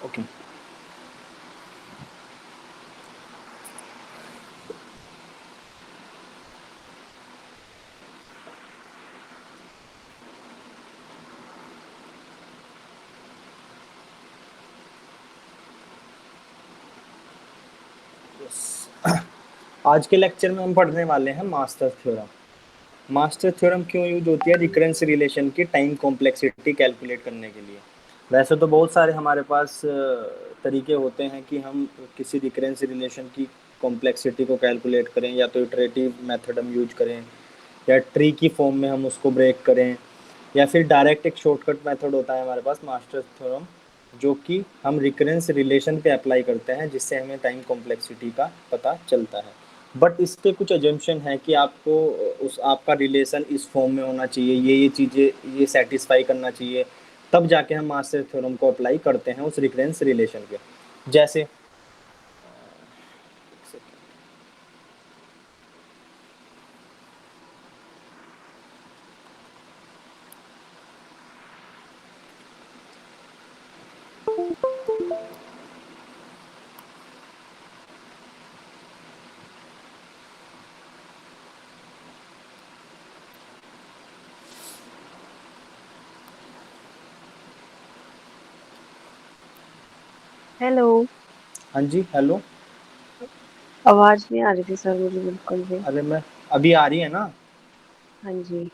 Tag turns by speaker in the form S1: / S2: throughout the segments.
S1: Okay. आज के lecture में हम पढ़ने वाले हैं मास्टर थ्योरम। मास्टर थ्योरम क्यों यूज होती है? रिकरेंस रिलेशन की टाइम कॉम्प्लेक्सिटी कैलकुलेट करने के लिए। वैसे तो बहुत सारे हमारे पास तरीके होते हैं कि हम किसी रिकरेंस रिलेशन की कॉम्प्लेक्सिटी को कैलकुलेट करें, या तो इटरेटिव मेथड हम यूज करें, या ट्री की फॉर्म में हम उसको ब्रेक करें, या फिर डायरेक्ट एक शॉर्टकट मेथड होता है हमारे पास मास्टर थ्योरम, जो कि हम रिकरेंस रिलेशन पे अप्लाई करते हैं, जिससे हमें टाइम कॉम्प्लेक्सिटी का पता चलता है। बट इस पे कुछ एजम्पशन है कि आपको उस आपका रिलेशन इस फॉर्म में होना चाहिए, ये चीज़ें ये सेटिस्फाई करना चाहिए, तब जाके हम मास्टर थ्योरम को अप्लाई करते हैं उस रिकरेंस रिलेशन पे। जैसे
S2: हेलो।
S1: हाँ जी, हेलो।
S2: आवाज नहीं आ रही थी सर मुझे बिल्कुल भी।
S1: अरे मैं अभी आ रही है ना,
S2: हाँ जी।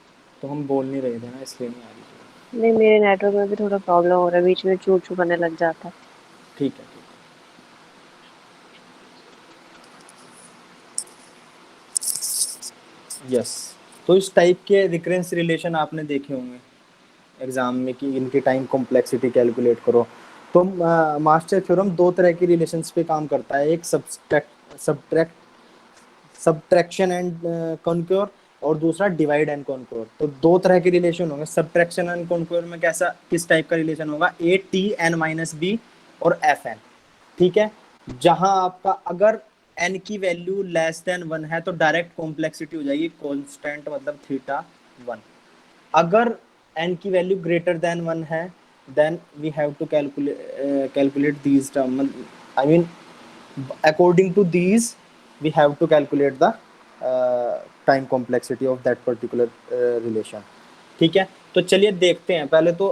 S1: तो हम बोल नहीं रहे थे ना, इसलिए नहीं आ रही थी।
S2: नहीं, मेरे नेटवर्क में भी थोड़ा प्रॉब्लम हो रहा है, बीच में चू चू करने लग जाता है।
S1: ठीक है, ठीक है। यस। तो इस टाइप के रिकरेंस रिलेशन आपने देखे होंगे एग्जाम में कि इनकी टाइम कॉम्प्लेक्सिटी कैलकुलेट करो। तो मास्टर थ्योरम दो तरह की रिलेशंस पे काम करता है, एक सब्ट्रैक्शन एंड कॉन्क्योर, और दूसरा डिवाइड एंड कॉन्क्योर। तो दो तरह के रिलेशन होंगे। सब्ट्रैक्शन एंड कॉन्क्योर में कैसा किस टाइप का रिलेशन होगा? A T n minus b और एफ एन। ठीक है। जहां आपका अगर एन की वैल्यू लेस देन वन है तो डायरेक्ट कॉम्प्लेक्सिटी हो जाएगी कांस्टेंट, मतलब थीटा वन। अगर n की वैल्यू ग्रेटर देन वन है, then we have to calculate these term, I mean according to these we have to calculate the time complexity of that particular relation। ठीक है। तो चलिए देखते हैं पहले तो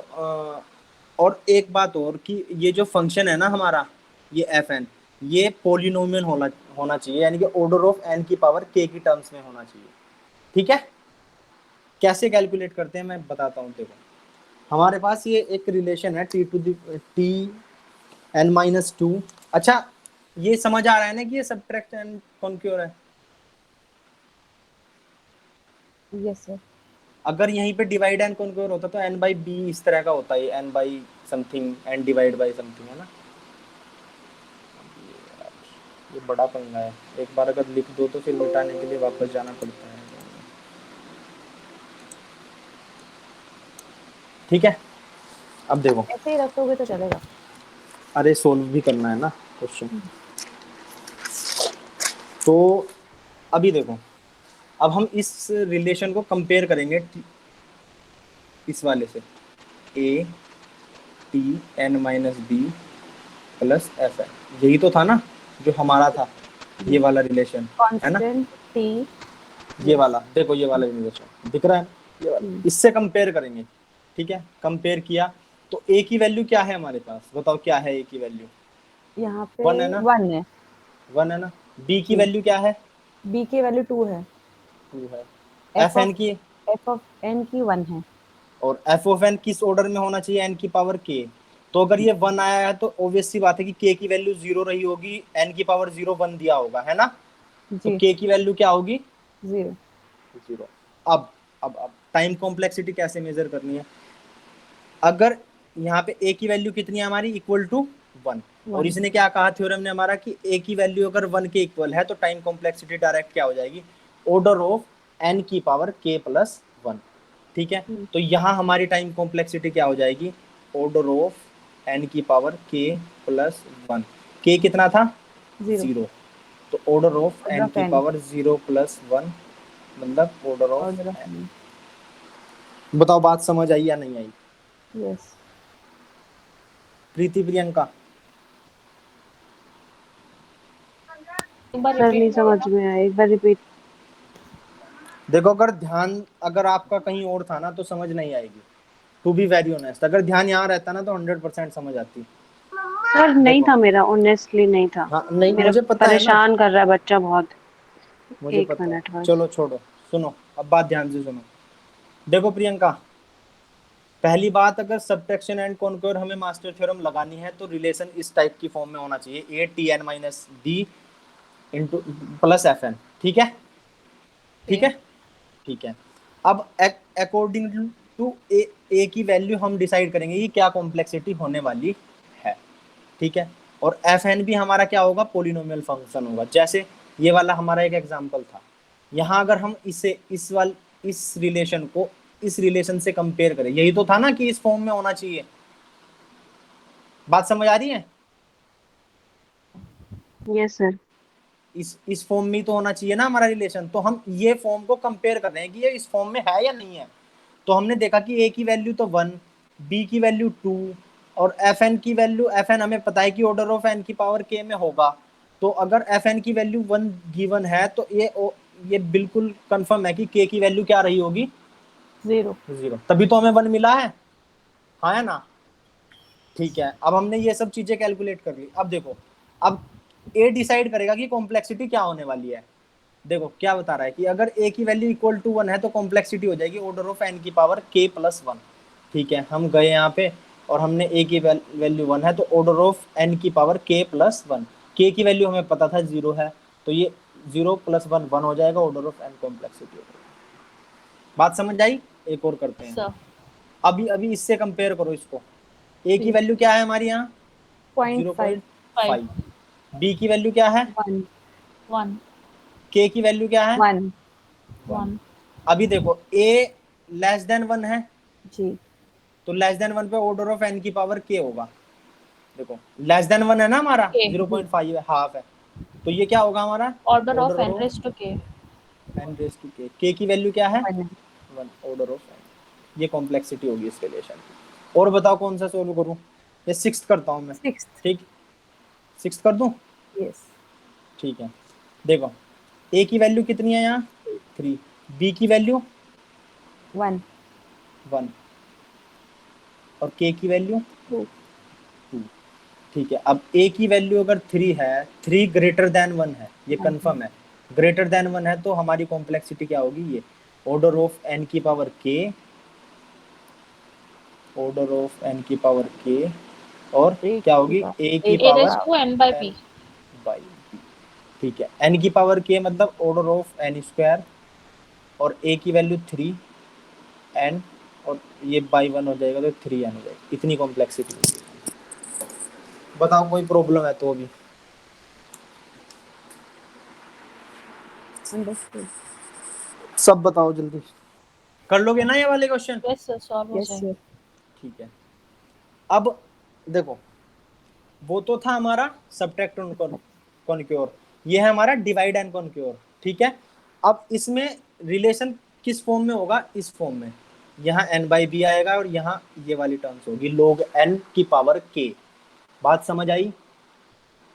S1: और एक बात और कि ये जो फंक्शन है ना हमारा, ये एफ एन, ये पोलिनोमियल होना होना चाहिए, यानी कि ऑर्डर ऑफ एन की पावर के की टर्म्स में होना चाहिए। ठीक है। कैसे कैलकुलेट करते हैं मैं बताता हूँ। देखो, हमारे पास ये एक रिलेशन है T two T n minus two. अच्छा, ये समझ आ रहा है ना कि ये सब्ट्रैक्ट एंड कॉन्क्योर है।
S2: Yes sir.
S1: अगर यहीं पे डिवाइड एंड कॉन्क्योर होता तो एन बाई बी इस तरह का होता है, n by something n divide by something, है ना। ये बड़ा पंगा है, एक बार अगर लिख दो तो फिर मिटाने के लिए वापस जाना पड़ता है। ठीक है। अब देखो,
S2: ऐसे ही रखोगे तो चलेगा।
S1: अरे सोल्व भी करना है ना क्वेश्चन।
S2: हम्म।
S1: तो अभी देखो, अब हम इस रिलेशन को कंपेयर करेंगे इस वाले से, a T n minus b plus f n. यही तो था ना जो हमारा था, ये
S2: यस।
S1: वाला रिलेशन, है ना।
S2: Constant T.
S1: ये
S2: यस।
S1: वाला देखो, ये वाला रिलेशन दिख रहा है, ये वाला, इससे कंपेयर करेंगे। ठीक है। कंपेयर किया तो ए की वैल्यू क्या है हमारे पास, बताओ क्या है ए की वैल्यू?
S2: यहाँ पे
S1: वन है ना,
S2: वन है।
S1: वन है ना। बी की
S2: जी।
S1: वैल्यू क्या है?
S2: बी की वैल्यू टू है।
S1: टू है।
S2: एफ
S1: एफ एन
S2: ऑफ
S1: की,
S2: एफ ऑफ एन की वन है।
S1: और एफ ऑफ एन किस ऑर्डर में होना चाहिए? एन की पावर के। तो अगर ये वन आया है तो ऑब्वियस सी बात है कि के की वैल्यू जीरो रही होगी, एन की पावर जीरो वन दिया होगा, है ना। तो
S2: जी।
S1: के की वैल्यू क्या होगी?
S2: जीरो।
S1: जीरो। अब अब टाइम कॉम्प्लेक्सिटी कैसे मेजर करनी है? अगर यहाँ पे ए की वैल्यू कितनी है हमारी? Equal to one. और
S2: वन।
S1: इसने क्या कहा थ्योरम ने हमारा कि ए की वैल्यू अगर वन के इक्वल है तो टाइम कॉम्प्लेक्सिटी डायरेक्ट क्या हो जाएगी? ऑर्डर ऑफ एन की पावर के प्लस वन। ठीक है। तो यहाँ हमारी टाइम कॉम्प्लेक्सिटी क्या हो जाएगी? ऑर्डर ऑफ एन की power k plus one. K कितना था?
S2: जीरो।
S1: जीरो। तो order of
S2: order
S1: n
S2: of
S1: की
S2: n.
S1: Power zero plus one, मतलब order
S2: order
S1: of
S2: of
S1: n.
S2: N.
S1: बताओ बात समझ आई या नहीं आई?
S2: यस।
S1: प्रीति, प्रियंका,
S3: एक बार
S2: सर नहीं
S3: रिपीट
S2: समझ में आया, एक बार रिपीट।
S1: देखो अगर आपका कहीं और था ना तो समझ नहीं आएगी, टू बी वेरी ऑनेस्ट। अगर ध्यान यहाँ रहता ना तो 100% समझ आती।
S2: सर नहीं
S1: देखो,
S2: था मेरा, ऑनेस्टली नहीं था।
S1: हाँ नहीं,
S2: मेरा
S1: मुझे पता है ना,
S2: परेशान कर रहा है बच्चा बहुत।
S1: मुझे
S2: एक
S1: पता है।
S2: मिनट बस।
S1: चलो छोड़ो, सुनो अब बात ध्यान से सुनो। देखो प्रियंका, पहली बात, अगर सब्ट्रैक्शन एंड कॉन्क्योर हमें मास्टर थ्योरम लगानी है तो रिलेशन इस टाइप की फॉर्म में होना चाहिए, a T n minus d into plus f n. ठीक है, ठीक है, ठीक है। अब अकॉर्डिंग टू ए की वैल्यू हम डिसाइड करेंगे कि क्या कॉम्प्लेक्सिटी होने वाली है। ठीक है, और एफ एन भी हमारा क्या होगा, पोलिनोमियल फंक्शन होगा। जैसे ये वाला हमारा एक एग्जांपल था, यहाँ अगर हम इस रिलेशन को इस रिलेशन से कंपेयर करें, यही तो था ना कि इस फॉर्म में होना चाहिए। बात समझ आ रही है?
S2: Yes sir.
S1: इस फॉर्म में ही तो होना चाहिए ना हमारा रिलेशन। तो हम ये फॉर्म को कंपेयर कर रहे हैं कि ये इस फॉर्म में है या नहीं है। तो हमने देखा कि ए की वैल्यू तो 1, बी की वैल्यू 2, और एफ एन की वैल्यू, एफ एन हमें पता है कि ऑर्डर ऑफ एन की पावर के में होगा। तो अगर एफ एन की वैल्यू 1 गिवन है तो ये बिल्कुल कंफर्म है कि के की वैल्यू क्या रही होगी,
S3: 0।
S1: 0। तभी तो हमें 1 मिला है, हाँ है ना? ठीक है, अब हमने ये सब चीजें कैलकुलेट कर ली। अब देखो, अब ए डिसाइड करेगा कि कॉम्प्लेक्सिटी क्या होने वाली है। देखो क्या बता रहा है कि अगर ए की वैल्यू इक्वल टू 1 है तो कॉम्प्लेक्सिटी हो जाएगी ऑर्डर ऑफ एन की पावर के प्लस 1। ठीक है, हम गए यहाँ पे और हमने ए की वैल्यू 1 है तो ऑर्डर ऑफ एन की पावर के प्लस 1। के की वैल्यू हमें पता था 0 है, तो ये 0 प्लस 1 1 हो जाएगा, ऑर्डर ऑफ एन कॉम्प्लेक्सिटी हो जाएगी। बात समझ आई? एक और करते हैं।
S3: सर
S1: अभी अभी इससे कंपेयर करो इसको। ए की वैल्यू क्या है हमारी यहाँ,
S2: 0.5।
S1: 0.5। बी की वैल्यू क्या है,
S2: 1।
S3: 1
S1: के की वैल्यू क्या है,
S2: 1।
S1: 1।
S3: 1।
S1: अभी देखो ए लेस देन 1 है,
S2: जी।
S1: तो लेस देन 1 पे ऑर्डर ऑफ एन की पावर के होगा। देखो लेस देन 1 है ना हमारा,
S3: के
S1: 0.5 है, हाफ है, तो ये क्या होगा हमारा,
S3: order of
S1: order
S3: n
S1: of
S3: raise to k.
S1: N raise to k की वैल्यू क्या है,
S2: 1।
S1: 1, ऑर्डर ऑफ एन। ये कॉम्प्लेक्सिटी होगी इस रिलेशन की। और बताओ कौन सा सोल्व करूं, ये सिक्स्थ करता हूं मैं।
S2: 6।
S1: ठीक, सिक्स्थ कर दूं?
S2: यस।
S1: ठीक है, देखो ए की वैल्यू कितनी है यहाँ, 3, बी की वैल्यू
S2: 1।
S1: 1, और के की वैल्यू
S2: 2।
S1: 2। ठीक है, अब ए की वैल्यू अगर 3 है, 3 ग्रेटर देन 1 है, ये कंफर्म है। ग्रेटर देन 1 है तो हमारी कॉम्प्लेक्सिटी क्या होगी, ये ऑर्डर ऑफ एन की power k, order of n की पावर के, और क्या होगी, ए की
S3: a raise
S1: power
S3: to n by
S1: n
S3: p.
S1: By b. ठीक है, एन की पावर के मतलब ऑर्डर ऑफ एन स्क्वायर, और ए की वैल्यू 3 एन, और ये बाई 1 हो जाएगा तो 3 एन हो जाएगा। इतनी कॉम्प्लेक्सिटी होगी। बताओ कोई प्रॉब्लम है तो अभी।
S2: अंडरस्टूड।
S1: सब बताओ जल्दी, कर लोगे ना ये वाले क्वेश्चन?
S3: यस सर, सॉल्व हो
S2: यस
S3: जाएंगे।
S2: सर।
S1: ठीक है, अब देखो वो तो था हमारा सब्ट्रैक्ट एंड कॉन्क्योर, ये है हमारा डिवाइड एंड कॉन्क्योर। ठीक है, अब इसमें रिलेशन किस फॉर्म में होगा, इस फॉर्म में। यहाँ n बाई बी आएगा और यहाँ ये वाली टर्म्स होगी log n की पावर k। बात समझ आई?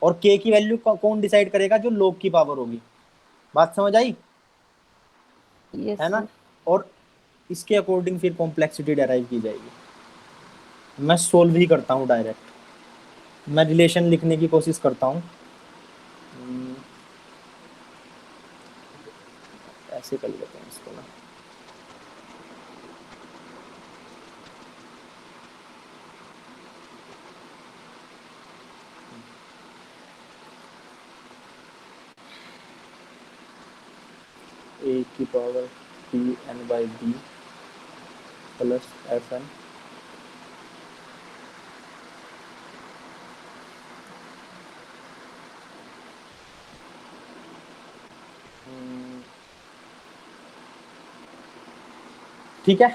S1: और k की वैल्यू कौन डिसाइड करेगा, जो log की पावर होगी। बात समझ आई?
S2: यस
S1: है ना?
S2: सर।
S1: और इसके अकॉर्डिंग फिर कॉम्प्लेक्सिटी डेराइव की जाएगी। मैं सोल्व ही करता हूँ डायरेक्ट, मैं रिलेशन लिखने की कोशिश करता हूँ। ऐसे कर लेते हैं इसको ना। ए की power T n by b plus f n ठीक है,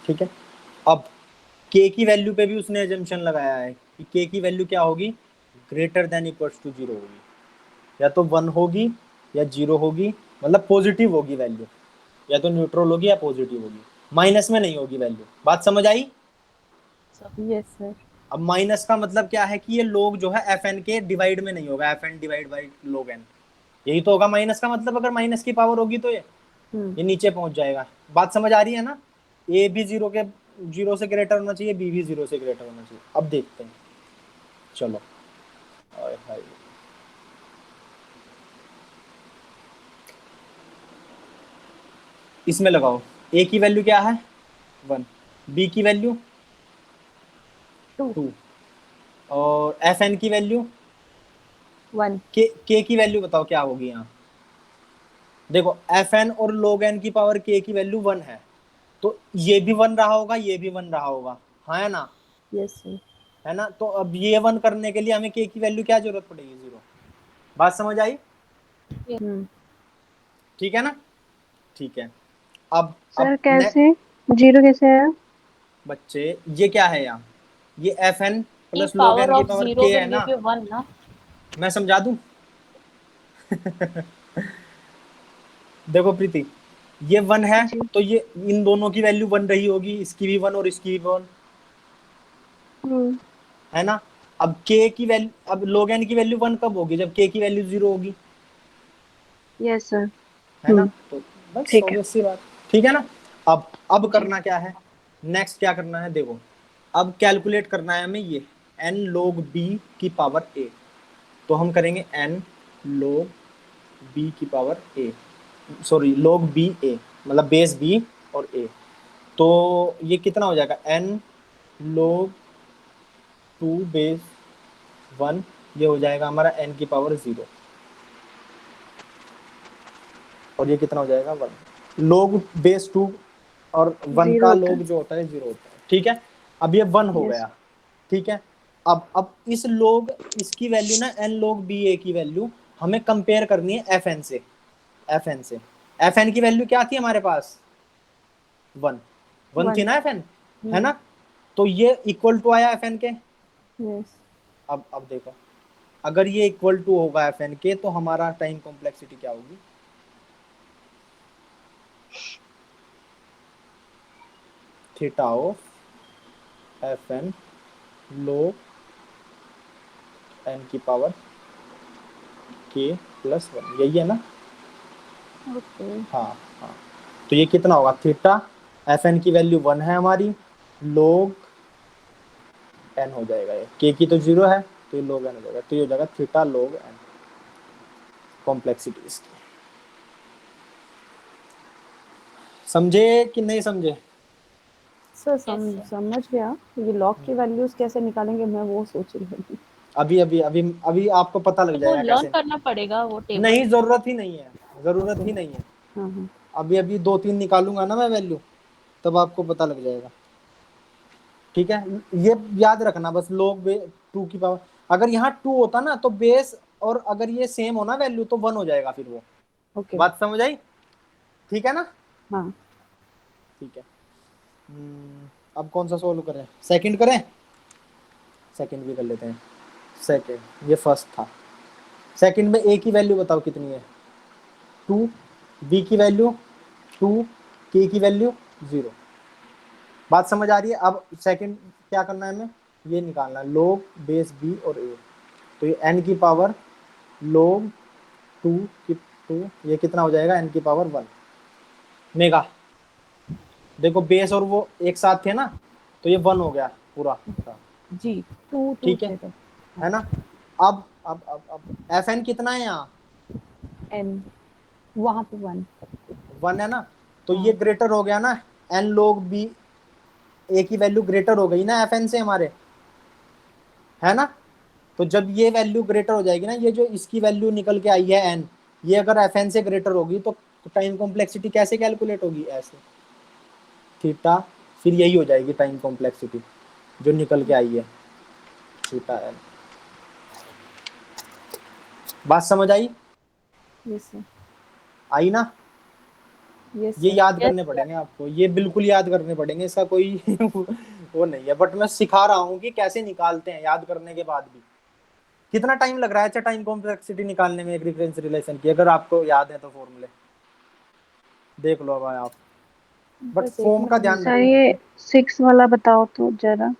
S1: ठीक है। अब k की वैल्यू पे भी उसने एजम्पशन लगाया है कि k की वैल्यू क्या होगी, ग्रेटर देन इक्वल्स टू 0 होगी, या तो 1 होगी या 0 होगी, मतलब पॉजिटिव होगी वैल्यू, या तो न्यूट्रल होगी या पॉजिटिव होगी, माइनस में नहीं होगी वैल्यू। बात समझ आई?
S2: Yes sir.
S1: अब माइनस का मतलब क्या है कि ये log जो है fn के डिवाइड में नहीं होगा, fn divide by log n, यही तो होगा माइनस का मतलब। अगर माइनस की पावर होगी तो ये नीचे पहुंच जाएगा। बात समझ आ रही है ना? ए भी जीरो से ग्रेटर होना चाहिए, बी भी जीरो से ग्रेटर होना चाहिए। अब देखते हैं, चलो। हाय हाय, इसमें लगाओ, ए की वैल्यू क्या है 1, बी की वैल्यू
S3: 2
S1: 2, और एफ एन की वैल्यू
S3: 1
S1: के की वैल्यू बताओ क्या होगी यहाँ। देखो एफ एन और log n की पावर के की वैल्यू 1 है, तो ये भी 1 रहा होगा, ये भी 1 रहा होगा, हाँ है ना?
S3: यस सर
S1: है ना? तो अब ये 1 करने के लिए हमें के की वैल्यू क्या जरूरत पड़ेगी, 0। बात समझ आई? ठीक है ना? ठीक है। अब
S2: सर कैसे 0 कैसे आया?
S1: बच्चे ये क्या है यहाँ, ये एफ एन
S3: की
S1: प्लस log
S3: पावर
S1: n की
S3: ऑफ
S1: पावर
S3: 0
S1: के है
S3: विल
S1: ना।
S3: गिव यू 1 ना।
S1: मैं समझा दूं? देखो प्रीति, ये 1 है,
S2: जी।
S1: तो ये इन दोनों की वैल्यू 1 रही होगी, इसकी भी 1 और इसकी भी 1,
S2: हम्म।
S1: है ना? अब के की वैल्यू, अब log n की वैल्यू 1 कब होगी, जब के की वैल्यू 0 होगी,
S2: यस सर।
S1: है ना? तो बस
S2: ठीक है।
S1: ऑब्वियस सी बात। ठीक है ना? अब
S2: जी।
S1: करना क्या है, नेक्स्ट क्या करना है, देखो अब कैलकुलेट करना है हमें ये n log b की पावर a। तो हम करेंगे n log b की power a, sorry log b a, मतलब बेस b और a। तो ये कितना हो जाएगा, n log 2 बेस 1, ये हो जाएगा हमारा n की पावर 0, और ये कितना हो जाएगा 1। log बेस 2 और 1
S2: 0
S1: का
S2: होता
S1: log
S2: है।
S1: जो होता है 0 होता है। ठीक है, अब ये 1 हो
S2: यस।
S1: गया। ठीक है, अब इस log, इसकी वैल्यू ना n log b a की वैल्यू हमें कंपेयर करनी है fn से। fn से, fn की वैल्यू क्या थी हमारे पास 1, 1 थी
S2: 1।
S1: ना fn, है ना? तो ये इक्वल टू आया fn के।
S3: यस
S1: अब देखो, अगर ये इक्वल टू होगा fn के, तो हमारा टाइम कॉम्प्लेक्सिटी क्या होगी, theta of fn log n की पावर k प्लस 1, यही है ना?
S3: ओके
S1: हाँ हाँ, तो ये कितना होगा, थीटा fn की वैल्यू 1 है हमारी, log n हो जाएगा, ये k की तो 0 है, तो ये log n हो जाएगा, तो ये हो जाएगा थीटा log n, कॉम्प्लेक्सिटी इसकी। समझे कि नहीं समझे?
S3: सर समझ गया। ये लॉग की वैल्यूज कैसे निकालेंगे मैं वो सोच रही हूँ।
S1: अभी आपको पता लग
S3: वो
S1: जाएगा
S3: लर्न
S1: कैसे।
S3: करना पड़ेगा वो टेबल।
S1: नहीं, जरूरत ही नहीं है, जरूरत
S3: ओके
S1: ही नहीं है।
S3: हाँ हाँ
S1: अभी अभी 2-3 निकालूंगा ना मैं वैल्यू, तब आपको पता लग जाएगा। ठीक है, ये याद रखना बस, log 2 की पावर, अगर यहाँ 2 होता ना तो बेस, और अगर ये सेम हो ना वैल्यू तो 1 हो जाएगा फिर वो।
S3: ओके
S1: बात समझ आई? ठीक है ना?
S3: हाँ
S1: ठीक है। अब कौन सा सोल्व करें, सेकंड करें? सेकंड भी कर लेते हैं। सेकंड, ये फर्स्ट था, सेकंड में ए की वैल्यू बताओ कितनी है 2, बी की वैल्यू 2, के की वैल्यू 0। बात समझ आ रही है? अब सेकंड क्या करना है हमें, ये निकालना है log बेस बी और ए। तो ये n की पावर log 2 की 2, ये कितना हो जाएगा, n की पावर 1 मेगा। देखो बेस और वो एक साथ थे ना, तो ये 1 हो गया पूरा का।
S3: जी 2
S1: ठीक
S3: थे तो
S1: है ना? अब एफ एन कितना है यहाँ,
S3: एन वहाँ पे 1
S1: 1 है ना? तो
S3: हाँ
S1: ये ग्रेटर हो गया ना, एन लोग बी ए की वैल्यू ग्रेटर हो गई ना एफ एन से हमारे, है ना? तो जब ये वैल्यू ग्रेटर हो जाएगी ना, ये जो इसकी वैल्यू निकल के आई है एन, ये अगर एफ एन से ग्रेटर होगी तो टाइम कॉम्प्लेक्सिटी कैसे कैलकुलेट होगी, ऐसे थीटा, फिर यही हो जाएगी टाइम कॉम्प्लेक्सिटी जो निकल के आई है, थीटा एन। बात समझ आई?
S3: यस सर
S1: आई ना?
S3: यस
S1: ये
S3: सर
S1: याद करने पड़ेंगे आपको, ये बिल्कुल याद करने पड़ेंगे, इसका कोई वो नहीं है, बट मैं सिखा रहा हूँ कि कैसे निकालते हैं याद करने के बाद भी। कितना टाइम लग रहा है अच्छा टाइम कॉम्प्लेक्सिटी निकालने में एक रिफरेंस रिलेशन की, अगर आपको याद है तो फॉर्मूले देख लो भाई आप, बट
S3: बस एक
S1: फॉर्म का ध्यान
S3: मिनट
S2: सर
S1: रखना।
S2: ये 6 वाला बताओ तो जरा।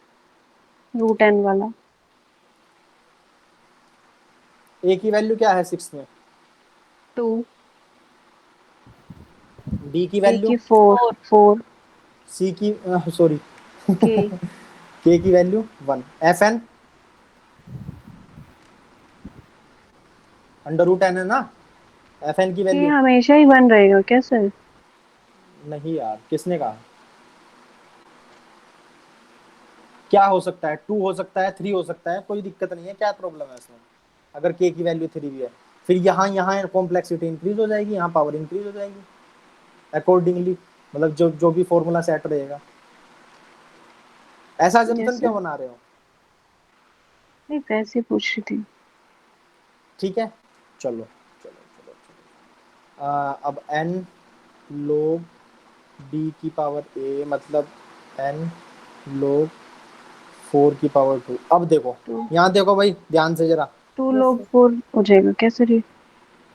S2: रूट एन वाला।
S1: ए की वैल्यू क्या है 6 में,
S2: 2।
S1: बी की
S2: ए
S1: वैल्यू,
S2: की 4, 4।
S1: सी की सॉरी
S2: के
S1: के की value 1, f n under root n है ना, एफ एन की
S2: के
S1: वैल्यू।
S2: हमेशा ही 1 रहेगा क्या सर?
S1: नहीं यार, किसने कहा? क्या हो सकता है, 2 हो सकता है, 3 हो सकता है, कोई दिक्कत नहीं है, क्या प्रॉब्लम है इसमें? अगर के की वैल्यू 3 भी है, फिर यहाँ यहाँ कॉम्प्लेक्सिटी इंक्रीज हो जाएगी, यहाँ पावर इंक्रीज हो जाएगी अकॉर्डिंगली, मतलब जो जो भी फॉर्मूला सेट रहेगा। ऐसा जमतन
S2: जैसे
S1: क्यों बना रहे हो?
S2: नहीं, वैसे पूछ रही थी।
S1: ठीक है, चलो चलो चलो चलो। अब n log b की पावर a मतलब n log 4 की पावर 2। अब देखो,
S2: 2
S1: यहाँ देखो भाई ध्यान से जरा,
S2: 2
S3: यस
S2: log
S3: सर।
S2: 4 हो जाएगा क्या सर ये?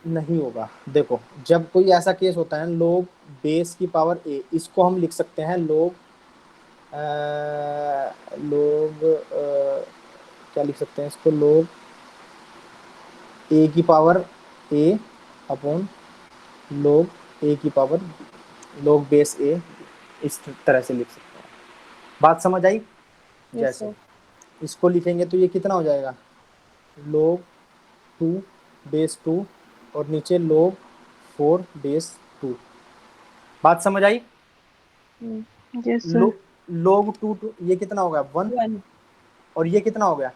S1: नहीं होगा। देखो, जब कोई ऐसा केस होता है log बेस की पावर a, इसको हम लिख सकते हैं log log क्या लिख सकते हैं इसको, log a की power a upon log a की पावर log बेस a, इस तरह से लिख सकते हैं। बात समझ आई?
S3: यस
S1: जैसे
S3: सर।
S1: इसको लिखेंगे तो ये कितना हो जाएगा, log 2 बेस 2 और नीचे log 4 बेस 2। बात समझ आई?
S2: यस
S1: लो
S2: सर।
S1: log 2 ये कितना हो गया 1,
S3: 1
S1: और ये कितना हो गया,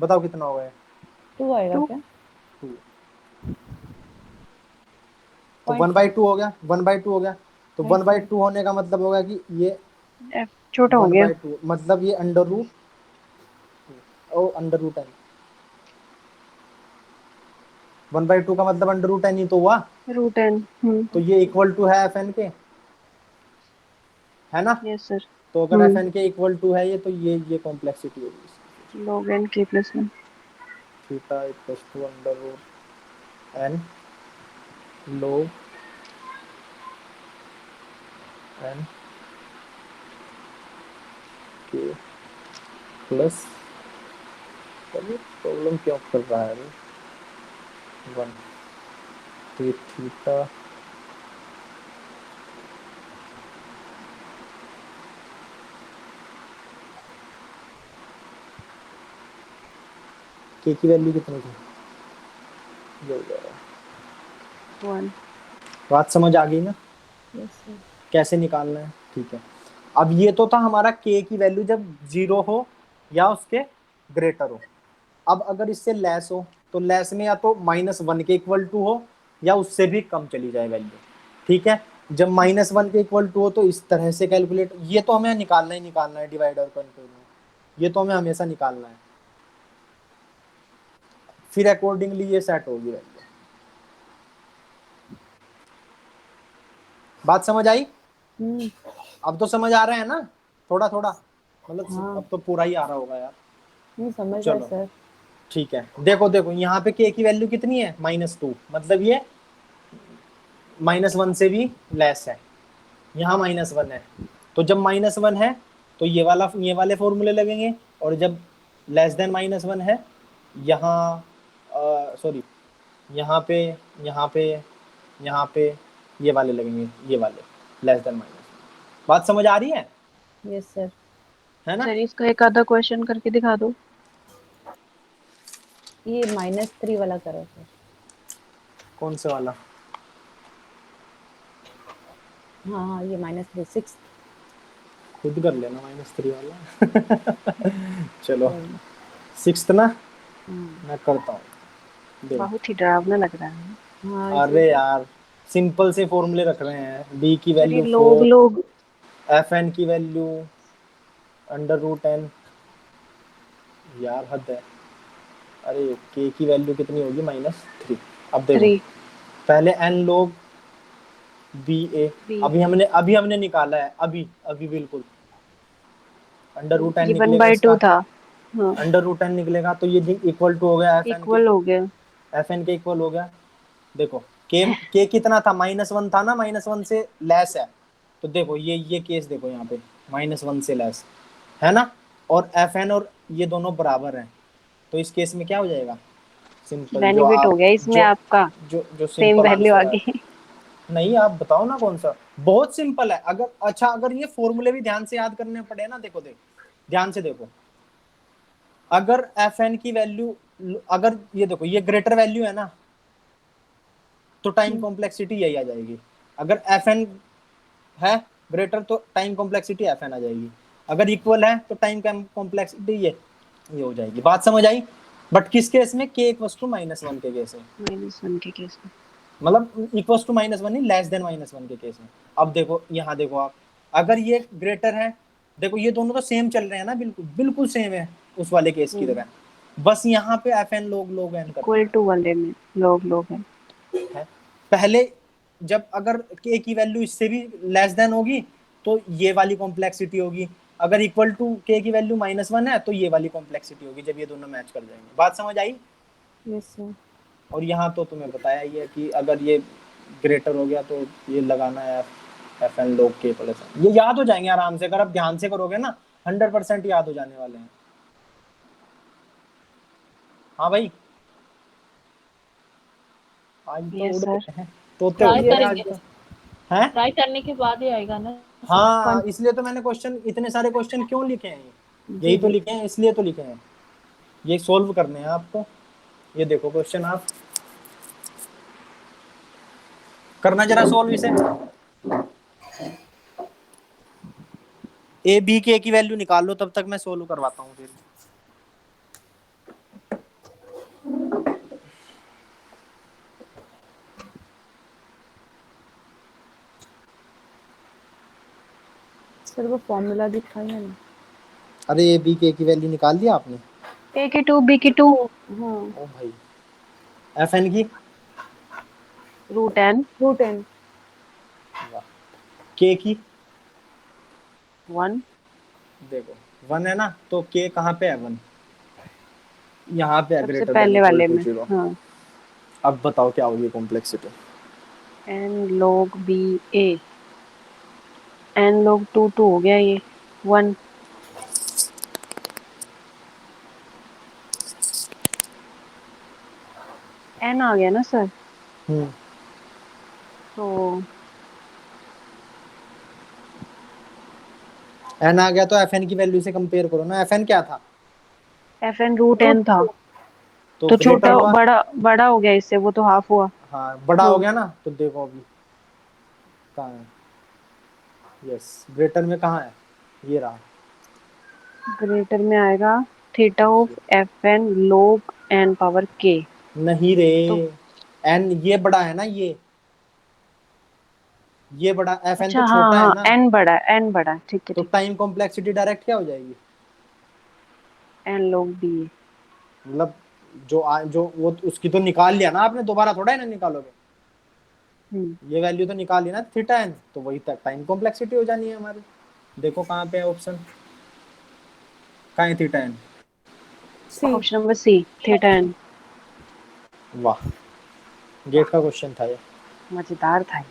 S1: बताओ कितना हो गया?
S3: 2 आएगा
S2: 2।
S3: क्या?
S1: 2। तो
S3: पॉइंट
S1: 1/2 हो गया, 1/2 हो गया। तो
S3: पॉइंट
S1: 1/2 होने का मतलब होगा कि ये
S2: एफ छोटा हो
S1: वन
S2: गया।
S1: बाई टू मतलब ये under root o under root n, 1/2 का मतलब अंडर रूट एन ही तो हुआ।
S2: Root n.
S1: तो ये इक्वल टू है एफ एन के, है ना?
S2: Yes sir.
S1: तो अगर एफ एन के इक्वल टू है ये, तो ये कॉम्प्लेक्सिटी होगी इसकी।
S2: log n k plus 1।
S1: Theta equals to under root n log n k plus, problem क्यों कर रहा है 1, तो थीटा के की वैल्यू कितनी थी, ये हो जाएगा।
S2: 1।
S1: बात समझ आ गई ना,
S3: यस सर।
S1: कैसे निकालना है? ठीक है, अब ये तो था हमारा के की वैल्यू जब 0 हो या उसके ग्रेटर हो। अब अगर इससे लेस हो, तो लेस में या तो -1 के इक्वल टू हो या उससे भी कम चली जाए वैल्यू। ठीक है, जब -1 के इक्वल टू हो तो इस तरह से कैलकुलेट, ये तो हमें निकालना ही निकालना है डिवाइड और कंट्रोल में, ये तो हमें हमेशा निकालना है, फिर अकॉर्डिंगली ये सेट होगी वैल्यू। बात समझ आई? अब तो समझ आ रहा है ना, थोड़ा थोड़ा, मतलब
S3: हाँ।
S1: अब तो पूरा ही आ रहा होगा यार।
S3: नहीं समझ रहा है
S1: चलो
S3: सर।
S1: ठीक है, देखो देखो यहाँ पे के की वैल्यू कितनी है, -2, मतलब ये -1 से भी लेस है, यहाँ -1 है। तो जब -1 है तो ये वाले फॉर्मूले लगेंगे, और जब लेस देन -1 है, यहाँ सॉरी, यहाँ पे यहाँ पे यहाँ पे ये वाले लगेंगे, ये वाले लेस देन -1। बात समझ आ रही
S3: यस सर।
S1: है ना?
S2: सर इसका एक आधा क्वेश्चन करके दिखा दो।
S3: ये -3 वाला करो सर।
S1: कौन से वाला?
S3: हाँ हाँ, ये -3 6।
S1: खुद कर लेना -3 वाला चलो 6 ना, मैं करता हूँ, देखो।
S2: बहुत ही डरावना लग रहा है।
S3: हाँ इसलिए
S1: अरे
S3: तो।
S1: यार, सिंपल से फॉर्मूले रख रहे हैं, बी की
S2: सर ये
S1: वैल्यू
S2: लोग
S1: 4,
S2: लोग
S1: एफ एन की वैल्यू अंडर रूट एन, यार हद है। अरे के की वैल्यू कितनी होगी, -3। अब देखो,
S2: 3
S1: पहले एन लोग बी ए,
S2: बी।
S1: अभी हमने निकाला है, अभी अभी बिल्कुल अंडर रूट एन
S2: ये वन
S1: निकलेगा
S2: बाई टू
S1: इसका,
S2: था। हाँ,
S1: अंडर रूट एन निकलेगा तो ये इक्वल टू हो गया एफ एन के,
S2: इक्वल हो गया।
S1: एफ एन के इक्वल हो गया। देखो के कितना था, -1 था ना, -1 से लेस है, तो देखो ये केस देखो यहाँ पे -1 से लेस है ना, और एफ एन और ये दोनों बराबर हैं, तो इस केस में क्या हो जाएगा, सिंपल जो
S2: बेनिफिट हो
S1: आप
S2: गया इसमें
S1: जो
S2: आपका,
S1: जो जो
S2: सेम
S1: सिंपल
S2: वैल्यू आ
S1: आंसर है।
S2: गई।
S1: नहीं आप बताओ ना कौन सा, बहुत सिंपल है। अगर अच्छा अगर ये फॉर्मूले भी ध्यान से याद करने पड़े ना, देखो ध्यान से देखो, अगर एफ एन की वैल्यू, अगर ये देखो ये ग्रेटर वैल्यू है ना, तो टाइम कॉम्प्लेक्सिटी यही आ जाएगी। अगर एफ एन है ग्रेटर तो टाइम कॉम्प्लेक्सिटी एफ एन आ जाएगी, अगर इक्वल है तो टाइम कॉम्प्लेक्सिटी ये हो जाएगी। बात समझ आई? बट किस केस में, के इक्वल टू -1 के केस में,
S2: -1 के केस में।
S1: मतलब इक्वल टू -1 नहीं, लेस देन -1 के केस में। अब देखो यहाँ देखो आप, अगर ये ग्रेटर है, देखो ये दोनों तो सेम चल रहे हैं ना, बिल्कुल बिल्कुल सेम है उस वाले केस की तरह, बस यहाँ पे एफ एन log n करना
S2: इक्वल टू वाले में लोग है।
S1: है। पहले जब अगर के की वैल्यू इससे भी लेस देन होगी तो ये वाली कॉम्प्लेक्सिटी होगी, अगर इक्वल टू के की वैल्यू -1 है तो ये वाली कॉम्प्लेक्सिटी होगी, जब ये दोनों मैच कर जाएंगे। बात समझ आई?
S3: Yes sir.
S1: और यहाँ तो तुम्हें बताया ही है कि अगर ये ग्रेटर हो गया तो ये लगाना है f n log k plus, ये याद हो जाएंगे आराम से, अगर आप ध्यान से करोगे ना 100% याद हो जाने वाले हैं। हाँ भाई, आज तो
S2: यस
S1: उड़
S2: सर।
S1: गए हैं, तोते उड़
S4: ट्राई
S1: गए आज
S4: करेंगे,
S1: तो। हैं?
S4: ट्राई करने के बाद ही आएगा ना।
S1: हाँ इसलिए तो मैंने क्वेश्चन, इतने सारे क्वेश्चन क्यों लिखे हैं,
S3: जी
S1: यही तो
S3: जी।
S1: लिखे हैं, इसलिए तो लिखे हैं, ये सोल्व करने हैं आपको। ये देखो क्वेश्चन आप करना जरा सोल्व इसे, ए बी के की वैल्यू निकाल लो, तब तक मैं सोल्व करवाता हूँ फिर।
S3: सर वो फॉर्मूला दिखाई है ना।
S1: अरे ए बी के की वैल्यू निकाल दिया आपने?
S2: ए की 2 बी की 2
S3: हाँ
S1: ओ भाई, एफ एन की
S2: √n
S3: √n।
S1: के की
S2: 1
S1: देखो 1 है ना, तो के कहाँ पे है 1, यहाँ पे है,
S2: सबसे
S1: ग्रेटर देन
S2: पहले
S1: इक्वल
S2: वाले
S1: टू
S2: में।
S1: 0।
S2: हाँ,
S1: अब बताओ क्या होगी complexity?
S2: n log b a, n log 2 2 हो गया ये 1। n आ गया ना सर, तो
S1: एन आ गया तो एफ एन की वैल्यू से कंपेयर करो ना, एफ एन क्या था,
S2: fn √n था,
S1: तो
S2: तो
S1: ग्रेटर
S2: छोटा
S1: हुआ।
S2: बड़ा बड़ा हो गया इससे, वो तो हाफ हुआ।
S1: हाँ बड़ा हो गया ना, तो देखो अभी कहाँ है, यस ग्रेटर में कहाँ है, ये रहा,
S2: ग्रेटर में आएगा theta of fn log n power k।
S1: नहीं रे,
S2: तो
S1: एन ये बड़ा है ना, ये बड़ा, एफ एन
S2: अच्छा,
S1: तो
S2: हाँ
S1: छोटा है
S2: हाँ,
S1: ना,
S2: n बड़ा है, ठीक है
S1: तो
S2: ठीक
S1: टाइम कॉम्प्लेक्सिटी डायरेक्ट क्या हो जाएगी,
S2: है, n log b।
S1: मतलब जो वो उसकी तो निकाल लिया ना आपने, दोबारा थोड़ा है ना निकालोगे, ये वैल्यू तो निकाल ली ना थीटा एन, तो वही तक टाइम कॉम्प्लेक्सिटी हो जानी है हमारी। देखो कहाँ पे है ऑप्शन, कहाँ है theta n?
S3: C.
S2: Option number C, theta n।
S1: वाह, गेट का क्वेश्चन था ये।
S2: मजेदार था ये।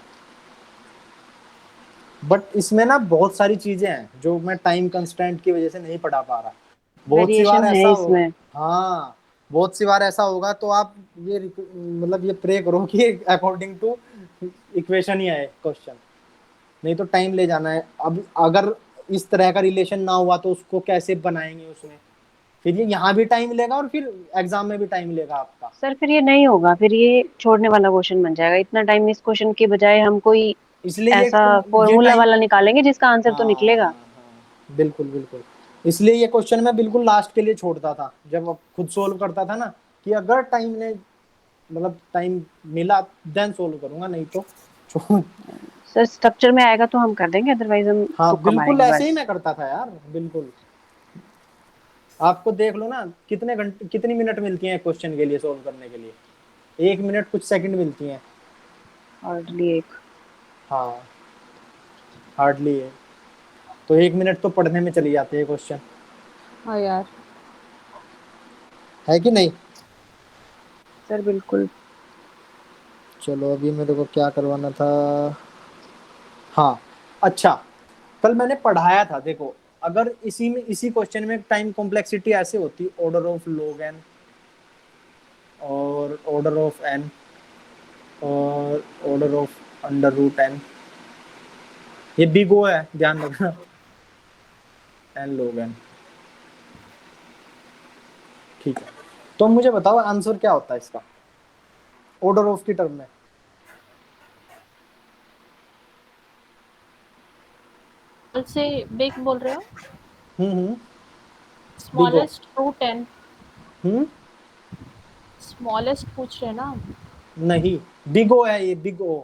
S1: बट इसमें ना बहुत सारी चीजें हैं जो मैं टाइम कंस्टेंट की वजह से नहीं पढ़ा पा रहा, बहुत सी बार
S2: वेरिएशन है
S1: ऐसा हो,
S2: इसमें।
S1: हाँ बहुत सी बार ऐसा होगा, तो आप ये मतलब ये प्रे करो कि अकॉर्डिंग टू इक्वेशन ही आए क्वेश्चन, नहीं तो टाइम ले जाना है। अब अगर इस तरह का रिलेशन ना हुआ तो उसको कैसे बनाएंगे उसमें, फिर ये यहाँ भी टाइम लेगा और फिर एग्जाम में भी टाइम लेगा आपका।
S2: सर फिर ये नहीं होगा, फिर ये छोड़ने वाला क्वेश्चन बन जाएगा। इतना टाइम इस क्वेश्चन के बजाय हम कोई
S1: इसलिए
S2: ऐसा
S1: ये
S2: फॉर्मूला
S1: टाइम,
S2: वाला निकालेंगे जिसका आंसर तो
S1: हाँ
S2: निकलेगा।
S1: हाँ बिल्कुल बिल्कुल, इसलिए ये क्वेश्चन मैं बिल्कुल लास्ट के लिए छोड़ता था, जब खुद सोल्व करता था ना, कि अगर टाइम ने मतलब टाइम मिला देन सोल्व करूंगा, नहीं तो
S2: सर स्ट्रक्चर में आएगा तो हम कर देंगे, अदरवाइज हम
S1: हाँ
S2: तुक्का
S1: बिल्कुल
S2: मारेंगे
S1: ऐसे ही
S2: बस।
S1: मैं करता था यार, बिल्कुल। आपको देख लो ना, कितने घंटे कितनी मिनट मिलती हैं क्वेश्चन के लिए सोल्व करने के लिए, 1 मिनट कुछ सेकंड मिलती हैं।
S2: हार्डली एक।
S1: हाँ हार्डली है, तो 1 मिनट तो पढ़ने में चली जाती है क्वेश्चन,
S3: हाँ यार।
S1: है कि नहीं?
S2: सर बिल्कुल।
S1: चलो अभी मेरे को क्या करवाना था, हाँ अच्छा, कल मैंने पढ़ाया था, देखो अगर इसी में इसी क्वेश्चन में टाइम कॉम्प्लेक्सिटी ऐसे होती, ऑर्डर ऑफ log n और ऑर्डर ऑफ n और order of under root n, ये बिग ओ है, ध्यान रखना, n log n। ठीक है, तो मुझे बताओ आंसर क्या होता है इसका ऑर्डर ऑफ की टर्म में।
S4: कल से बिग बोल रहे हो?
S1: हम्म, big O.
S4: Smallest root n,
S1: हम्म,
S4: स्मॉलेस्ट पूछ रहे हैं ना हम?
S1: नहीं, बिग ओ है ये, बिग ओ।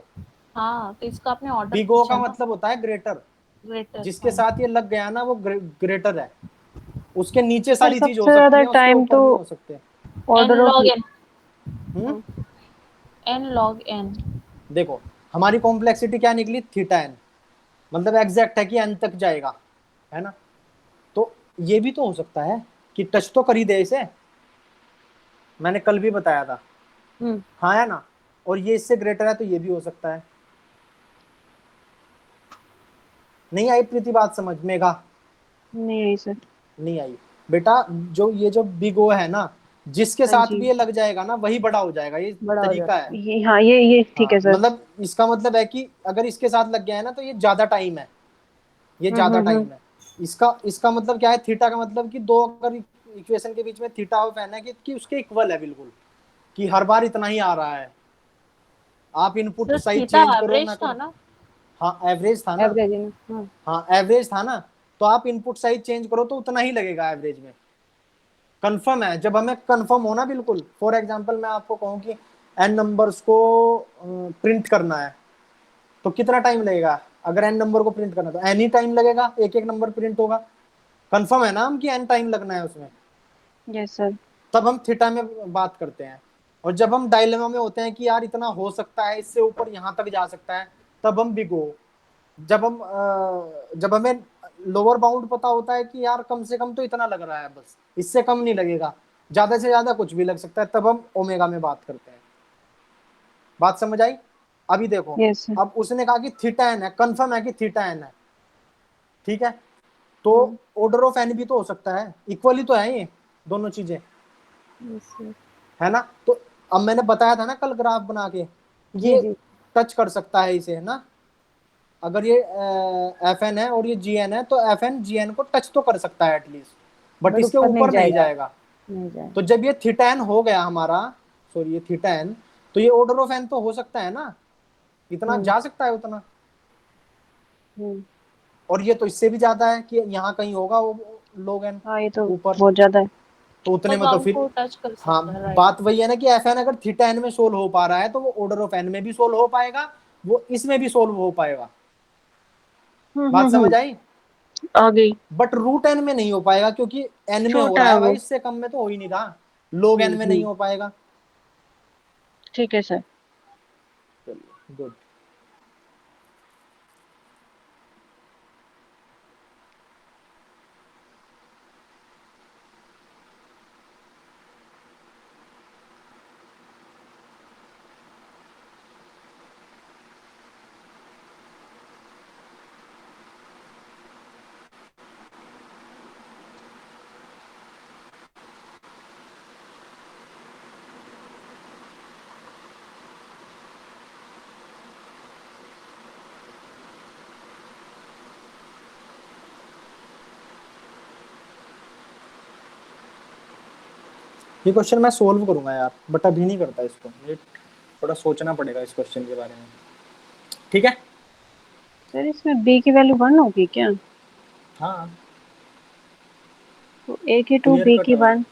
S4: हाँ, तो इसका आपने ऑर्डर
S1: बिग ओ
S4: पूछा
S1: का
S4: ना।
S1: मतलब होता है ग्रेटर,
S4: ग्रेटर,
S1: जिसके
S4: हाँ।
S1: साथ ये लग गया ना वो ग्रेटर है, उसके नीचे
S3: सर
S1: सारी चीज हो
S3: सबसे
S1: सकती
S3: ज्यादा
S1: है, उसके
S3: टाइम
S1: ऊपर
S3: तो
S1: नहीं हो सकते।
S4: N
S3: order of,
S4: log n,
S1: hmm,
S4: n log n.
S1: देखो हमारी कॉम्प्लेक्सिटी क्या निकली, थीटा एन, मतलब एग्जैक्ट है कि एन तक जाएगा, है ना। तो ये भी तो हो सकता है कि टच तो कर ही दे इसे, मैंने कल भी बताया था, हाँ है ना, और ये इससे ग्रेटर है तो ये भी हो सकता है। नहीं आई प्रीति बात समझ में का?
S3: नहीं आई सर।
S1: नहीं आई बेटा, जो बिग ओ है ना, जिसके
S3: हाँ
S1: साथ
S3: जी,
S1: भी ये लग जाएगा ना वही बड़ा हो जाएगा, ये
S3: बड़ा हो
S1: तरीका
S3: जाता
S1: है।
S3: है ये, हाँ ये ठीक है
S1: हाँ
S3: सर।
S1: मतलब इसका मतलब है कि अगर इसके साथ लग गया है ना तो ये ज्यादा टाइम है, ये ज्यादा टाइम है। इसका इसका मतलब क्या है, थीटा का मतलब कि दो अगर इक्वेशन के बीच में थीटा ऑफ एन है कि उसके इक्वल है बिल्कुल, कि हर बार इतना ही आ रहा है, आप input
S4: sir
S1: size
S4: theta
S1: change करो ना
S4: एवरेज था
S1: करो।
S4: ना?
S1: हाँ एवरेज था ना,
S3: एवरेज है ना, हाँ।
S1: हाँ एवरेज था ना, तो आप इनपुट साइज चेंज करो तो उतना ही लगेगा एवरेज में। कंफर्म है, जब हमें कंफर्म होना बिल्कुल, फॉर एग्जांपल मैं आपको कहूं कि एन नंबर्स को प्रिंट करना है तो कितना टाइम लगेगा, अगर एन नंबर को प्रिंट करना तो एन ही टाइम लगेगा, एक एक नंबर प्रिंट होगा। कंफर्म है ना हम कि एन टाइम लगना है उसमें,
S3: यस सर।
S1: तब हम थीटा में बात करते हैं। और जब हम डायलेमा में होते हैं कि यार इतना हो सकता है, इससे ऊपर यहाँ तक जा सकता है, तब हम बिगो। जब हमें लोअर बाउंड पता होता है कि यार कम से कम तो इतना लग रहा है, बस इससे कम नहीं लगेगा, ज्यादा से ज्यादा कुछ भी लग सकता है, तब हम ओमेगा में बात करते हैं। बात समझ आई? अभी देखो,
S3: यस सर।
S1: अब उसने कहा कि थीटा एन है, कंफर्म है कि थीटा एन है, ठीक है, तो ऑर्डर ऑफ एन भी तो हो सकता है, इक्वली तो है ये दोनों चीजें,
S3: यस सर।
S1: है ना। तो अब मैंने बताया था ना कल ग्राफ बना के,
S3: जी
S1: ये
S3: जी।
S1: टच कर सकता है इसे, है ना। अगर ये एफ एन है और ये जी एन है तो एफ एन जी एन को टच तो कर सकता है एटलीस्ट, बट
S3: बट
S1: इसके
S3: ऊपर नहीं
S1: ऊपर नहीं
S3: जाएगा।
S1: जाएगा।
S3: नहीं जाएगा।
S1: तो जब ये थीटा एन हो गया हमारा, सॉरी ये थीटा एन, तो ये ऑर्डर ऑफ एन तो हो सकता है ना, इतना
S3: हम्म
S1: जा सकता है उतना।
S3: हम्म।
S1: और ये तो इससे भी ज्यादा है कि यहाँ कहीं होगा वो लोग एन
S3: हाँ ये तो
S1: ऊपर,
S3: बहुत ज्यादा है।
S1: तो उतने
S4: पर
S1: में तो
S4: बाउंड
S1: फिर,
S4: को टच कर
S1: हाँ
S4: सकता है, राइट?
S1: बात वही है ना कि एफ एन अगर थीटा एन में सोल्व हो पा रहा है तो वो ऑर्डर ऑफ एन में भी सोल्व हो पाएगा, वो इसमें भी सोल्व हो पाएगा। बात समझ
S3: हम्म।
S1: आई?
S3: आ गई।
S1: बट रूट एन में नहीं हो पाएगा क्योंकि एन में हो
S3: छोटा
S1: रहा
S3: है
S1: है भाई,
S3: वो।
S1: इससे कम में तो हो ही नहीं रहा, लोग एन में नहीं हो पाएगा।
S3: ठीक है सर।
S1: चलिए गुड। ये क्वेश्चन मैं सोल्व करूंगा यार, बट अभी नहीं करता इसको, मुझे थोड़ा सोचना पड़ेगा इस क्वेश्चन के बारे में, ठीक है।
S3: सर इसमें बी की वैल्यू 1 होगी क्या?
S1: हाँ
S3: तो ए की 2,
S1: क्लियर
S3: बी
S1: कट
S3: की
S1: है वो।
S3: 1,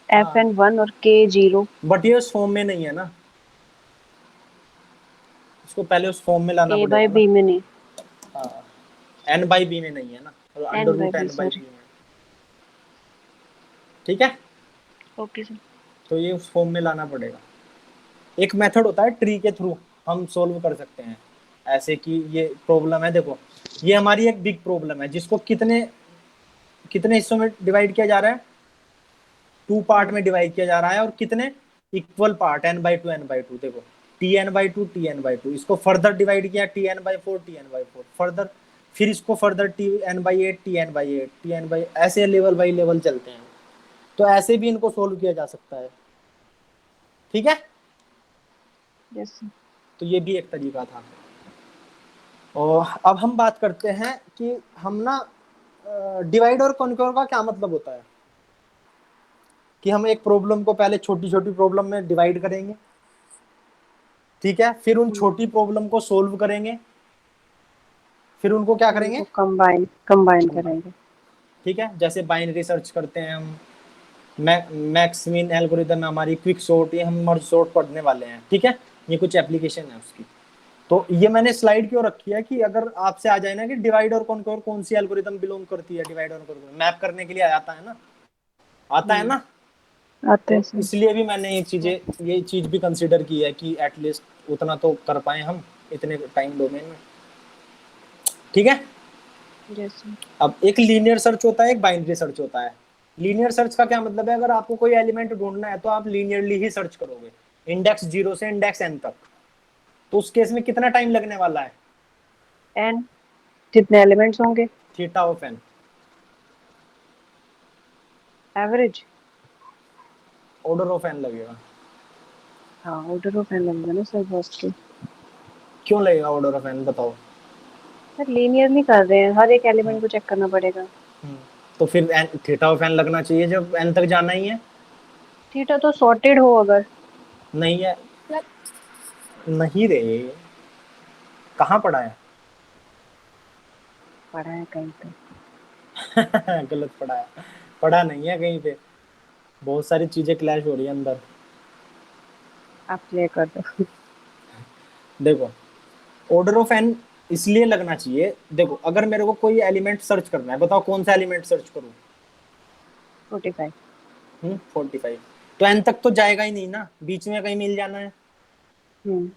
S3: एफ
S1: हाँ
S3: एन 1 और के 0।
S1: बट ये उस फॉर्म में नहीं है ना, इसको पहले उस फॉर्म में लाना
S3: ए
S1: पड़ेगा
S3: बाय
S1: ना।
S3: बी में नहीं।
S1: हाँ एन बाई बी में नहीं है ना, under
S3: n by
S1: root
S3: b
S1: n by
S3: sorry.
S1: B में, ठीक है।
S3: Okay sir.
S1: तो ये उस फॉर्म में लाना पड़ेगा। एक मेथड होता है ट्री के थ्रू हम सोल्व कर सकते हैं, ऐसे कि ये प्रॉब्लम है, देखो ये हमारी एक बिग प्रॉब्लम है जिसको कितने कितने हिस्सों में डिवाइड किया जा रहा है, 2 पार्ट में डिवाइड किया जा रहा है, और कितने इक्वल पार्ट, n/2 देखो, tn/2 tn/2, इसको फर्दर डिवाइड किया tn/4 tn/4, फर्दर फिर इसको फर्दर Tn/8 Tn/8 Tn/, ऐसे लेवल बाई लेवल चलते हैं। तो ऐसे भी इनको सोल्व किया जा सकता है। ठीक है,
S3: यस
S1: तो ये भी एक तरीका था। और अब हम बात करते हैं कि हम ना डिवाइड और कॉन्क्योर का क्या मतलब होता है, कि हम एक प्रॉब्लम को पहले छोटी छोटी प्रॉब्लम में डिवाइड करेंगे, ठीक है, फिर उन छोटी प्रॉब्लम को सोल्व करेंगे, फिर उनको क्या करेंगे,
S3: उनको कंबाइन कंबाइन करेंगे।
S1: ठीक है। जैसे बाइनरी सर्च करते हैं हम, मैक्स मीन एल्गोरिदम है हमारी, क्विक सॉर्ट, ये हम मर्ज सॉर्ट पढ़ने वाले हैं, ठीक है। ये कुछ एप्लीकेशन है उसकी। तो ये मैंने स्लाइड क्यों रखी है कि अगर आपसे आ जाए ना कि डिवाइड और कॉन्क्योर कौन सी एल्गोरिदम बिलोंग करती है, डिवाइड और कॉन्क्योर मैप करने के लिए आता है ना, आता है ना।
S3: आते हैं
S1: तो
S3: सर।
S1: इसलिए भी मैंने ये चीज भी कंसीडर की है कि एटलीस्ट उतना तो कर पाए हम इतने टाइम डोमेन में, ठीक है।
S3: यस
S1: अब एक लीनियर सर्च होता है, एक बाइनरी सर्च होता है। लीनियर सर्च का क्या मतलब है, अगर आपको कोई एलिमेंट ढूंढना है तो आप लीनियरली ही सर्च करोगे, इंडेक्स 0 से इंडेक्स n तक। तो उस केस में कितना टाइम लगने वाला है,
S3: एन जितने एलिमेंट्स होंगे,
S1: theta of n,
S3: average.
S1: Order of n लगेगा।
S3: हाँ ऑर्डर ऑफ एन लगेगा ना सर फर्स्ट के।
S1: क्यों लगेगा ऑर्डर ऑफ n, बताओ।
S3: सर लीनियरली कर रहे हैं, हर एक एलिमेंट को चेक करना पड़ेगा।
S1: तो फिर थीटा ऑफ n लगना चाहिए जब n तक जाना ही है।
S3: थीटा तो सॉर्टेड हो अगर।
S1: नहीं है, नहीं रे, कहाँ पढ़ा है?
S3: पढ़ा है कहीं पे।
S1: गलत पढ़ा है, पढ़ा नहीं है कहीं पे। बहुत सारी चीजें क्लैश हो रही है अंदर।
S3: आप प्ले कर दो।
S1: देखो, ऑर्डर ऑफ n इसलिए लगना चाहिए, देखो अगर मेरे को कोई एलिमेंट सर्च करना है, बताओ कौन सा एलिमेंट सर्च करूं।
S3: 45।
S1: 45। तो n तक तो जाएगा ही नहीं ना, बीच में कहीं मिल जाना है।
S3: हम्म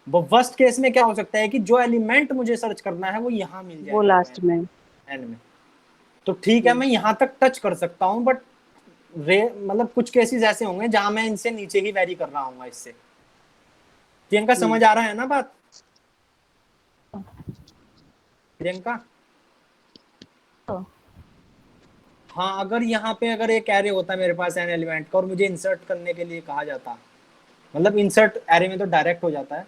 S1: वो वर्स्ट केस में क्या हो सकता है कि जो एलिमेंट मुझे सर्च करना है वो यहाँ मिल जाए
S3: वो
S1: मेरे
S3: लास्ट
S1: को
S3: में।
S1: n में। तो ठीक है, मैं यहाँ तक टच कर सकता हूँ, बट मतलब कुछ केसेस ऐसे होंगे जहां मैं इनसे नीचे ही वेरी कर रहा हूँ इससे। प्रियंका समझ आ रहा है ना बात, प्रियंका?
S4: तो
S1: हाँ, अगर यहाँ पे अगर एक एरे होता मेरे पास n एलिमेंट का और मुझे इंसर्ट करने के लिए कहा जाता, मतलब इंसर्ट एरे में तो डायरेक्ट हो जाता है,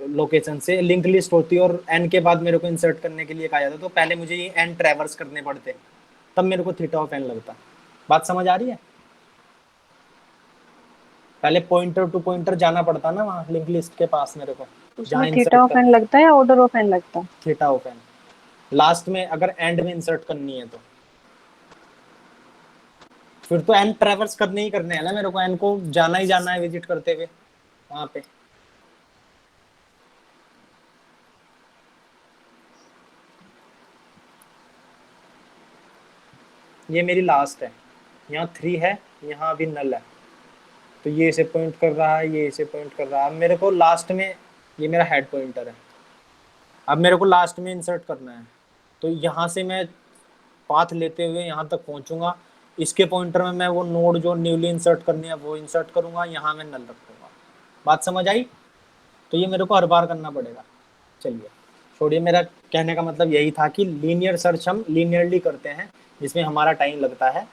S1: लोकेशन से लिंक लिस्ट होती है, और n के बाद मेरे को इंसर्ट करने के लिए कहा जाता, तो पहले मुझे ये n ट्रैवर्स करने पड़ते, तब मेरे को थीटा ऑफ n लगता। बात समझ आ रही है? पहले पॉइंटर टू पॉइंटर जाना पड़ता ना वहाँ लिंक लिस्ट के पास मेरे को, जहाँ
S3: उसमें थीटा
S1: इंसर्ट
S3: ऑफ एन
S1: करना,
S3: लगता है या ऑर्डर ऑफ एन लगता है?
S1: थीटा ऑफ n लास्ट में अगर एंड में इंसर्ट करनी है तो। फिर तो n ट्रैवर्स करने ही करने है ना मेरे को, n को जाना ही जाना है विजिट करते हुए वहां पे। ये मेरी लास्ट है, यहाँ 3 है, यहाँ अभी नल है, तो ये इसे पॉइंट कर रहा है, ये इसे पॉइंट कर रहा है। अब मेरे को लास्ट में, ये मेरा हेड पॉइंटर है, अब मेरे को लास्ट में इंसर्ट करना है, तो यहाँ से मैं पाथ लेते हुए यहाँ तक पहुंचूंगा। इसके पॉइंटर में मैं वो नोड जो न्यूली इंसर्ट करनी है वो इंसर्ट करूंगा, यहाँ मैं नल रखूंगा। बात समझ आई? तो ये मेरे को हर बार करना पड़ेगा। चलिए छोड़िए, मेरा कहने का मतलब यही था कि लीनियर सर्च हम लीनियरली करते हैं, जिसमें हमारा टाइम लगता है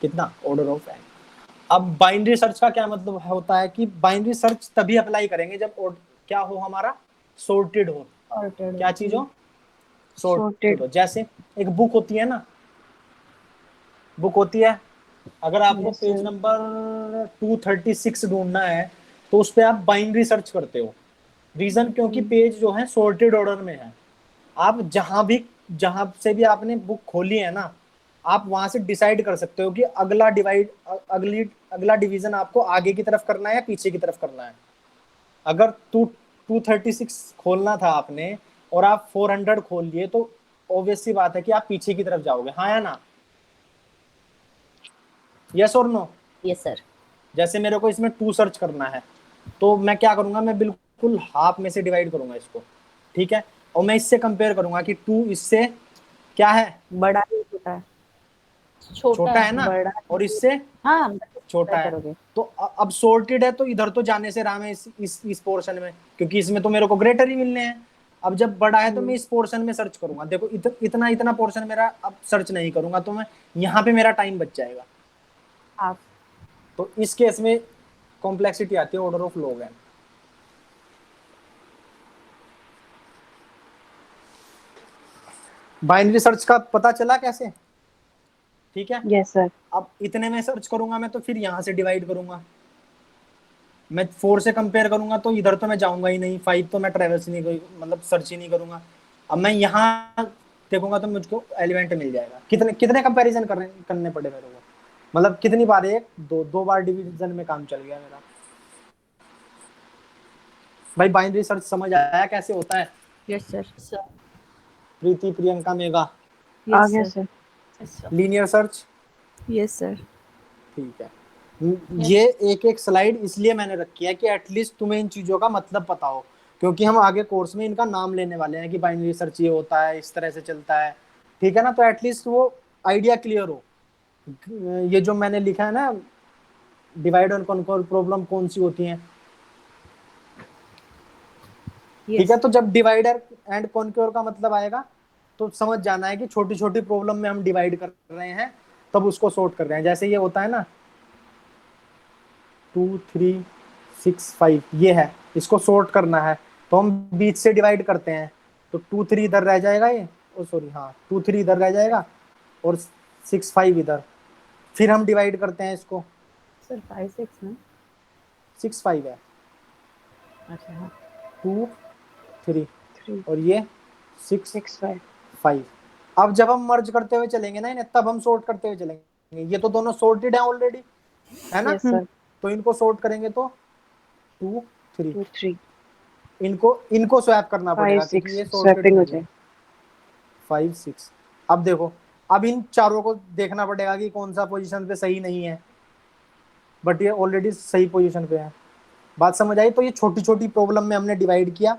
S1: कितना, ऑर्डर ऑफ n। अब बाइनरी सर्च का क्या मतलब होता है कि बाइनरी सर्च तभी अप्लाई करेंगे जब क्या हो हमारा, सॉर्टेड हो।
S3: सॉर्टेड।
S1: क्या चीज हो, सॉर्टेड
S3: सॉर्टेड।
S1: हो। जैसे एक बुक होती है ना, बुक होती है, अगर आपको
S3: यस
S1: पेज
S3: सर।
S1: नंबर 236 ढूंढना है तो उस पर आप बाइनरी सर्च करते हो। रीजन क्योंकि पेज जो है सॉर्टेड ऑर्डर में है। आप जहां से भी आपने बुक खोली है ना, आप वहां से डिसाइड कर सकते हो कि अगला डिवीजन आपको आगे की तरफ करना है या पीछे की तरफ करना है। अगर 236 खोलना था आपने और आप 400 खोल लिए, तो ऑब्वियस सी बात है कि आप पीछे की तरफ जाओगे, हाँ या ना? यस और नो?
S5: Yes sir.
S1: जैसे मेरे को इसमें 2 सर्च करना है, तो मैं क्या करूंगा, मैं बिल्कुल हाफ में से डिवाइड करूंगा इसको, ठीक है। और मैं इससे कंपेयर करूंगा कि 2 इससे क्या है,
S3: बड़ा ही छोटा है।
S1: छोटा है ना,
S3: बड़ा
S1: और इससे
S3: हाँ
S1: छोटा है।
S3: करोगे।
S1: तो अब सॉर्टेड है तो इधर तो जाने से राम है इस पोर्शन में, क्योंकि इसमें तो मेरे को ग्रेटर ही मिलने हैं। अब जब बड़ा है तो मैं इस पोर्शन में सर्च करूंगा। देखो इतना इतना पोर्शन मेरा अब सर्च नहीं करूंगा, तो मैं यहाँ पे मेरा टाइम बच जाएगा।
S3: हाफ।
S1: तो इस केस में कॉम्प्लेक्सिटी आती है order of log n। Binary search का पता चला कैसे? ठीक है।
S2: Yes sir.
S1: अब इतने में सर्च करूंगा मैं, तो फिर यहाँ से डिवाइड करूंगा। मैं 4 से कंपेयर करूंगा तो इधर तो मैं जाऊंगा ही नहीं, 5 तो मैं ट्रेवल्स नहीं मतलब सर्च ही नहीं करूंगा। अब मैं यहाँ देखूंगा तो मुझको एलिमेंट मिल जाएगा। कितने कितने कंपैरिजन करने पड़े मेरे को, मतलब कितनी बार, एक दो बार डिवीजन में काम चल गया मेरा। भाई बाइनरी सर्च समझ आया कैसे होता है?
S3: Yes sir.
S1: प्रीति, प्रियंका, मेघा,
S2: आ गया sir.
S1: Linear search.
S3: Yes sir.
S1: ठीक है। ये एक एक स्लाइड इसलिए मैंने रखी है कि एटलीस्ट तुम्हें इन चीजों का मतलब पता हो, क्योंकि हम आगे कोर्स में इनका नाम लेने वाले हैं कि बाइनरी सर्च ये होता है, इस तरह से चलता है। ठीक है ना? तो एटलीस्ट वो आइडिया क्लियर हो। ये जो मैंने लिखा है ना, डिवाइड एंड कॉन्कर प्रॉब्लम कौन सी होती है, ठीक है? तो जब डिवाइडर एंड कॉन्क्योर का मतलब आएगा तो समझ जाना है कि छोटी छोटी प्रॉब्लम में हम डिवाइड कर रहे हैं, तब उसको सॉर्ट कर रहे हैं। जैसे ये होता है ना 2 3 6 5, ये है, इसको सॉर्ट करना है तो हम बीच से डिवाइड करते हैं। तो 2 3 इधर रह जाएगा, ये सॉरी हाँ 2 3 इधर रह जाएगा और 6 5 इधर। फिर हम डिवाइड करते हैं इसको।
S3: सर 5 6 ना?
S1: 6 5 है,
S3: अच्छा हाँ।
S1: 2 3
S2: 3
S1: और ये 6
S2: 6 5।
S1: 5। अब जब हम मर्ज करते हुए चलेंगे ना इन्हें, तब हम सॉर्ट करते हुए चलेंगे। ये तो दोनों सॉर्टेड है ऑलरेडी, है ना?
S2: Yes sir.
S1: तो इनको सॉर्ट करेंगे तो 2 3,
S2: 2 3
S1: इनको स्वैप करना
S2: 5
S1: पड़ेगा क्योंकि
S2: 6
S1: ये सॉर्टेड
S2: स्वैपिंग हो
S1: नहीं है।
S2: जाए।
S1: 5 6। अब देखो, अब इन चारों को देखना पड़ेगा कि कौन सा पोजीशन पे सही नहीं है, बट ये ऑलरेडी सही पोजीशन पे है। बात समझ आई? तो ये छोटी छोटी प्रॉब्लम में हमने डिवाइड किया,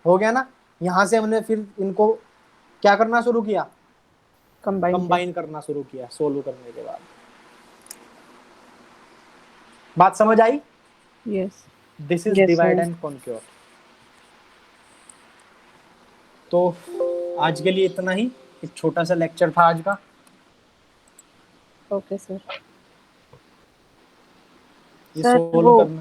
S1: हो गया ना? यहाँ से हमने फिर इनको क्या करना शुरू किया, कंबाइन करना शुरू किया सोल्व करने के बाद। बात समझ आई?
S3: Yes.
S1: This is
S2: Yes,
S1: divide
S2: sir.
S1: And conquer. तो आज के लिए इतना ही, एक छोटा सा लेक्चर था आज का।
S3: Okay sir.
S1: ये
S2: सर
S1: सोल्व
S2: वो
S1: करना